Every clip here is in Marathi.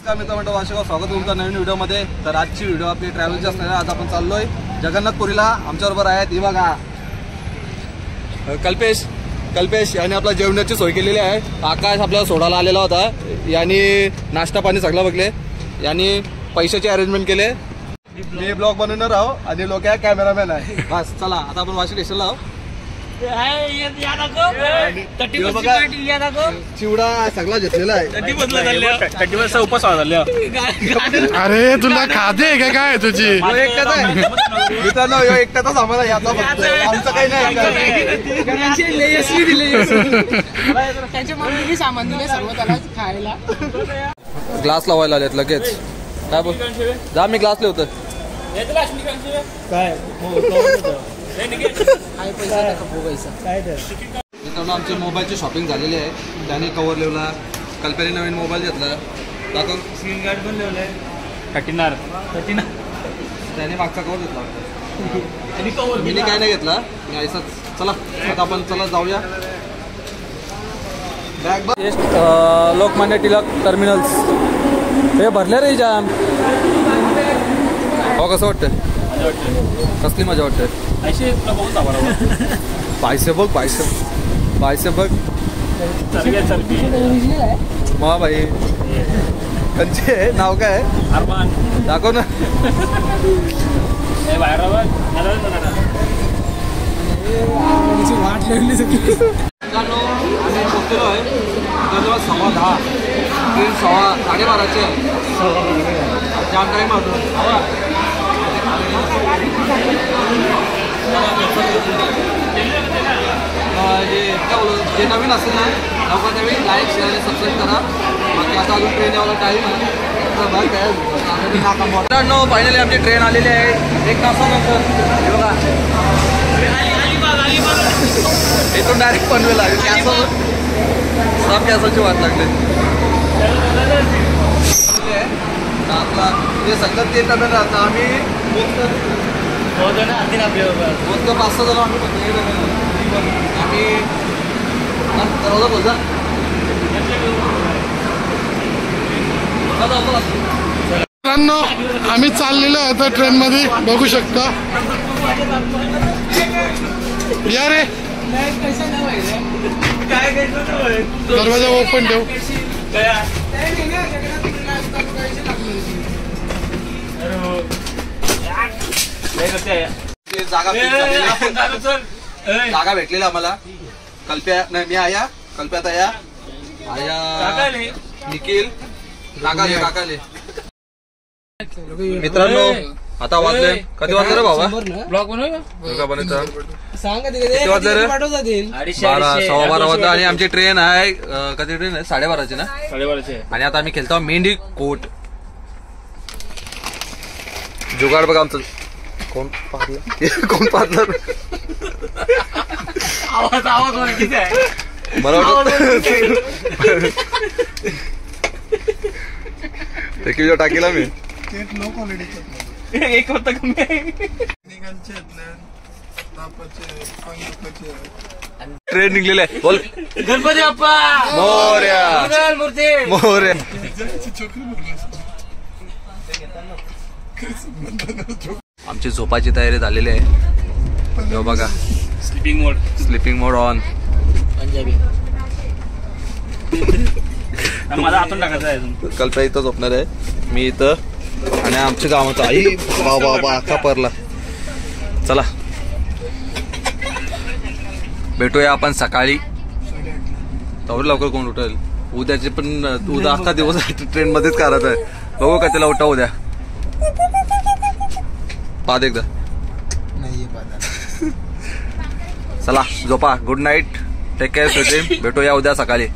नमस्कार मित्रमंडळ वाशिगाव, स्वागत तुमचं नवीन व्हिडिओमध्ये। तर आजची व्हिडिओ आपली ट्रॅव्हलची असणार आहे। आज आपण चाललोय जगन्नाथपुरीला। आमच्याबरोबर आहेत ही बघा कल्पेश याने आपला जेवणाची सोय केलेली आहे। आकाश आपल्याला सोडायला आलेला होता, याने नाश्ता पाणी सगळं बघले, याने पैशाची अरेंजमेंट केले। मी ब्लॉग बनवणार आहो आणि लोक आहे कॅमेरामॅन आहे। बस चला आता आपण वाशी स्टेशनला आहो। चिवडा सगळा घेतलेला आहे। उपास झाला। अरे तुला खाते का काय तुझी मित्रांनो एकट्याचाच आम्हाला याचा आमचं काही नाही। त्यांच्या मम्मीने सामान दिले सर्व त्याला खायला। ग्लास लावायला आलेत लगेच। काय बोल जा, मी ग्लास लावतो काय मित्रांनो। आमची मोबाईलची शॉपिंग झालेली आहे। त्याने कवर लिवला, कल्पने नवीन मोबाईल घेतला, दाखव स्क्रीन गार्ड पण लिवलाय 39 त्याने मागचा कवर घेतला मी काय नाही घेतला, मी ऐसाच। चला आता आपण चला जाऊया। लोकमान्य टिळक टर्मिनल्स हे भरले रे जाम। हो कसं वाटतं? कसली मजा वाटते? पायसे बघ मा भाई कंचे नाव काय अरमान दाखव ना। वाट लागली सगळी। आम्ही पोचलेलो आहे जवळ 10:15 ट्रेन 12:30 जाम टाईम होतो। जे नवीन असेल ना लवकर त्यावेळी लाईक शेअर आणि सबस्क्राईब करा। बाकी आता अजून ट्रेन यायला टाईम आहे। मित्रांनो फायनली आमची ट्रेन आलेली आहे 1 तासानंतर। हे बघा इथून डायरेक्ट पनवेल आहे। सब कॅसलची वाट लागली आपला हे सगळं ते टप्प्यात राहतं। आम्ही मोजतो 5-6 जण आम्ही दरवाजा बोलता मित्रांनो। आम्ही चाललेलो आता ट्रेन मध्ये बघू शकता। या रे दरवाजा ओपन ठेव। जागा भेटलेला आम्हाला। कल्प्या नाही, मी आया कल्प्यात आया निखिल काकाले। मित्रांनो आता वाजले कधी वाजले रे बाबा? ब्लॉग बनवायचा सांगा किती वाजले रे? 12:15 वाजता। आणि आमची ट्रेन आहे कधी ट्रेन आहे 12:30 ना 12:30। आणि आता आम्ही खेळतो मेंढी कोट। जुगाड बघा आमचं। कोण पार्टनर आवाज किती आहे मला वाटत एक व्हिडिओ टाकीला मी एक होता कमी ट्रेन निघलेले आहे। बोल गणपती बाप्पा मोरया मोरया। आमची झोपाची तयारी झालेली आहे। बघा स्लीपिंग मोड ऑन। मला आतून टाकायचं आहे। कल्पना इथं झोपणार आहे, मी इथं आणि आमच्या गावाचा आई बाबा अख्खा परला। चला भेटूया आपण सकाळी। लवकर कोण उठेल? उद्याचे पण उद्या अख्खा दिवस ट्रेन मध्येच करत आहे। बघू का त्याला उठा उद्या पाद एकदा चला झोपा। Good night, take care sweet, भेटूया उद्या सकाळी।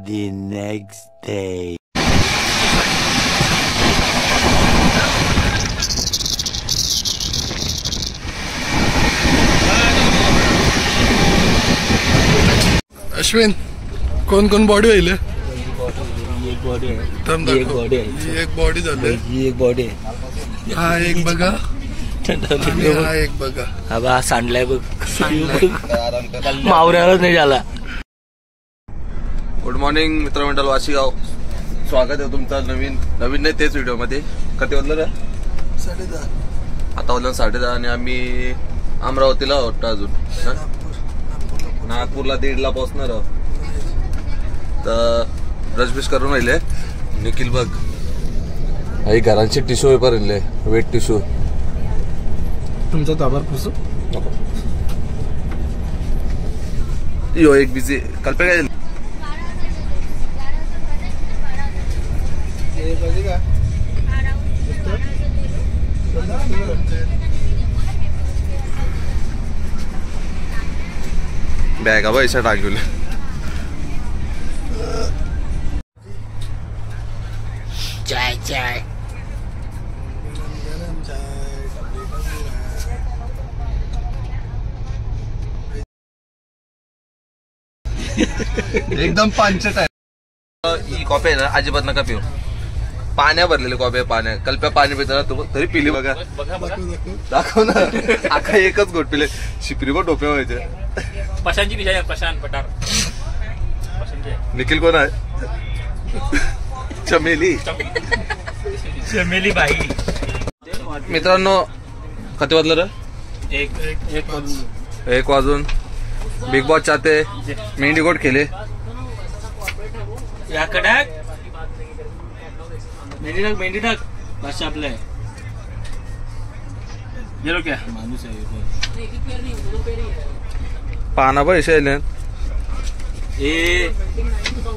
The next day. अश्विन कोण कोण बॉडी होईल? एक बॉडी आहे, एक बॉडी आहे, एक बॉडी झाली, एक बॉडी आहे। हा एक बघा, हा एक बघा, हा बा सांडलाय बघ, मावऱ्यालाच नाही झाला। गुड मॉर्निंग मित्रमंडळ वाशीगाव। स्वागत आहे तुमचं नवीन नाही तेच व्हिडिओ मध्ये. कधी वाजलं रे? 10:30. आता वाजलं 10:30 आणि आम्ही अमरावतीला आहोत अजून. नागपूरला 1:30 पोहोचणार आहोत. तर ब्रश करून राहिले. निखिल बघ आई घरांचे टिश्यू पेपर आणले, वेट टिश्यू. तुमचा ताबर पुसू यो एक बिझी कल्पे काय बॅगा पैसा टाकले. चाय चाय एकदम पांचट आहे. ही कॉफी आहे ना अजिबात नका पिऊ. पाण्या भरलेली कॉफी आहे. पाण्या कल्प्या पाणी पिताना तू तरी पिली बघा. दाखव ना. आखा एकच गोट पिले. शिपरीवर डोके व्हायचे. पशांची विजय प्रशांत पठार. निखिल कोण आहे? चमेली बाई. मित्रांनो कधी वाजलं रे? 1 वाजून. बिग बॉस चाहते मेंढी गोट खेले. या कडक मेंढी टाक भाषा आपलं आहे. गेलो क्या माणूस आहे पाना पैसे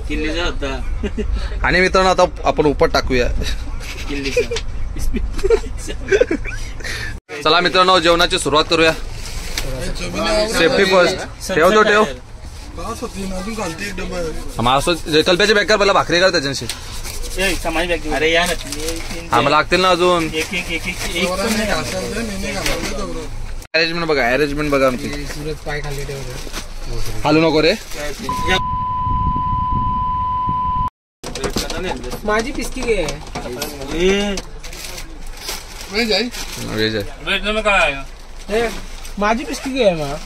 किल्लीचा होता. आणि मित्रांनो आता आपण उपट टाकूया. किल्लीचा. चला मित्रांनो जेवणाची सुरुवात करूया. Safety first. ठेव तो ठेव. कल्प्याचे बॅकर पहिला भाकरी कर त्याच्याशी. अरे या ना आम्हाला लागतील ना अजून. एक अरेंजमेंट बघा आमची. सुरत पाय खाली ठेवलं. हालू नको रे. माझी पिस्की घे. वेज आहे. काय माझी पिस्की घे मग.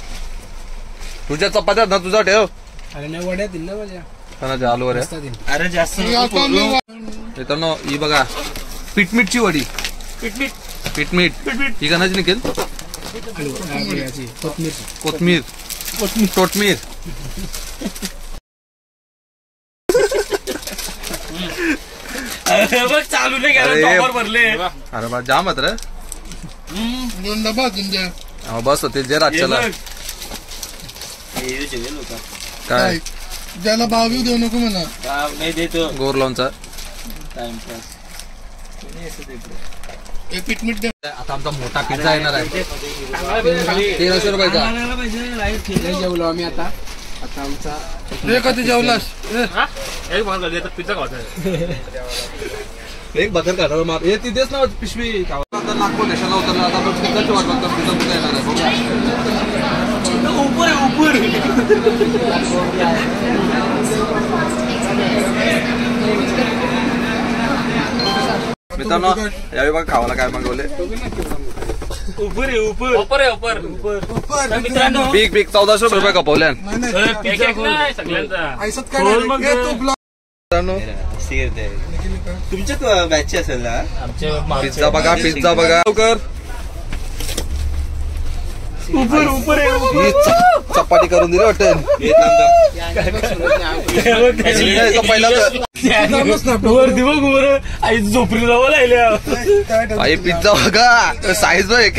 तुझ्या चपात्यात ना तुझा ठेव. अरे नाही वड्या दिल ना माझ्या. आलूवर अरे जास्त मित्रांनो ही बघा पीठमीठची वडी. पीठमीठ ही कणाची निघेल. कोथमीर टोटमीर. बघ चालू नाही केलं भरले. अरे बा जाम मात्र 2 डबा तुमच्या. बस होते जे रातच्याला काय ज्याला भाव देऊ नको म्हणा. नाही देतो गोर लॉनचा टाइमपास. एक पीठ द्या. आता आमचा मोठा पिझ्झा येणार आहे. 1300 रुपयाचा. जेवलो आम्ही आता आमचा. कधी जेवलास? पिझ्झा खायचा. एक बकर काढा मार. हे तिथेच ना पिशवी. नागपूर स्टेशनला उतरला. आता आपण पिझ्झाची वाट बघतो. पिझ्झा कुठे येणार आहे. मित्रांनो यावेळी बघा खावाला काय मागवले. मित्रांनो बिग 1400 रुपये कपवल्या. तुमच्याच बॅचची असेल ना. पिझ्झा बघा लवकर. चपाती करून दिली वाटत. पहिला आई झोपडी जावं लागल्या. आई पिझ्झा बघा साईज बघ एक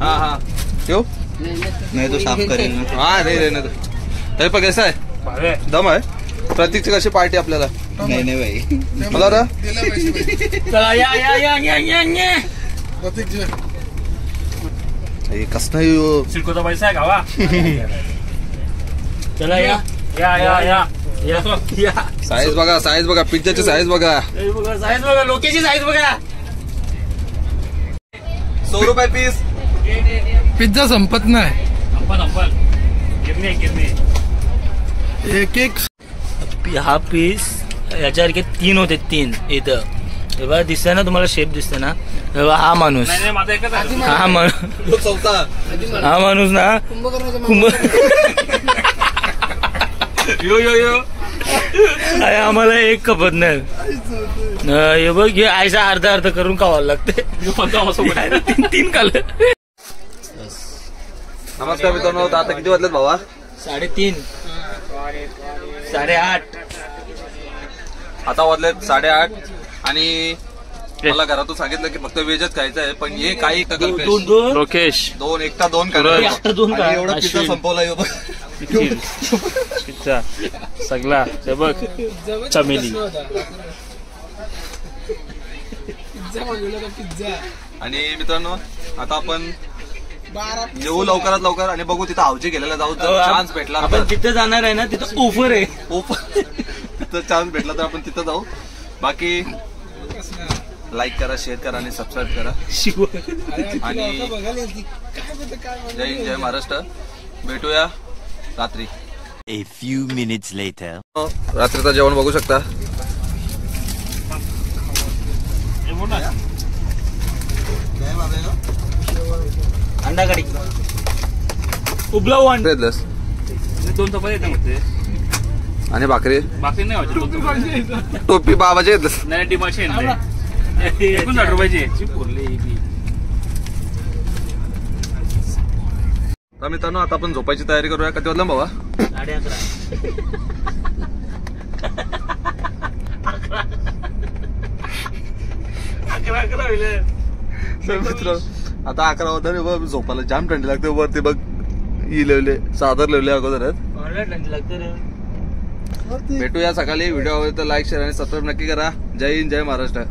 हा ठेव. नाही तो साफ करेल ना. हा नाही रे तरी पण कसं आहे दम आहे. प्रतीकची कशी पार्टी आपल्याला. नाही भाई मला रा चला या कस नाही सिडकोचा पैसा आहे गावा. चला या साईज बघा पिझ्झाची साईज बघा. साईज बघा लोकेची साईज बघा. 100 रुपये पीस. पिझ्झा संपत नाही. गिरणी एक हा पीस याच्यासारखे 3 होते. 3 इथं तेव्हा दिसतंय ना तुम्हाला शेप दिसतंय ना. तेव्हा हा माणूस हा माणूस ना कुंभ यो आहे आम्हाला एक खपत नाही. हे बघ हे आयसा अर्धा अर्ध करून खावायला लागते. तीन खाल्लं. नमस्कार मित्रांनो, आता किती वाजलेत भावा? 3:30 8:30. आता वाजलेत 8:30 आणि मला घरातून सांगितलं की फक्त व्हेजच खायचं आहे, पण हे काही लोकेश 2 एकटा 2 आणि एवढा पिझ्झा संपवला पिझ्झा सगळा. हे बघ चमेली आणि मित्रांनो आता आपण येऊ लवकरात लवकर आणि बघू तिथं आवजी गेलेला जाऊ. चान्स भेटला आपण तिथे जाणार आहे ना, तिथं ऑफर आहे. तिथं चान्स भेटला तर आपण तिथं जाऊ. बाकी लाईक करा, शेअर करा आणि सबस्क्राईब करा. आणि जय हिंद, जय महाराष्ट्र. भेटूया रात्री. A few minutes later. रात्रीचं जेवण बघू शकता. अंडा कढी उबलाव अंडा 2 चपाती आणि भाकरी टोपी बाबाचे तर मित्रांनो आता आपण झोपायची तयारी करूया. कधी वाजलं बाबा? 11:30. आता 11 वाजता झोपायला जाम थंडी लागते. वरती बघ लिवले सादर लिवले अगोदर. भेटूया सकाळी. व्हिडिओ आवडला तर लाईक शेअर आणि सबस्क्राईब नक्की करा. जय हिंद, जय महाराष्ट्र.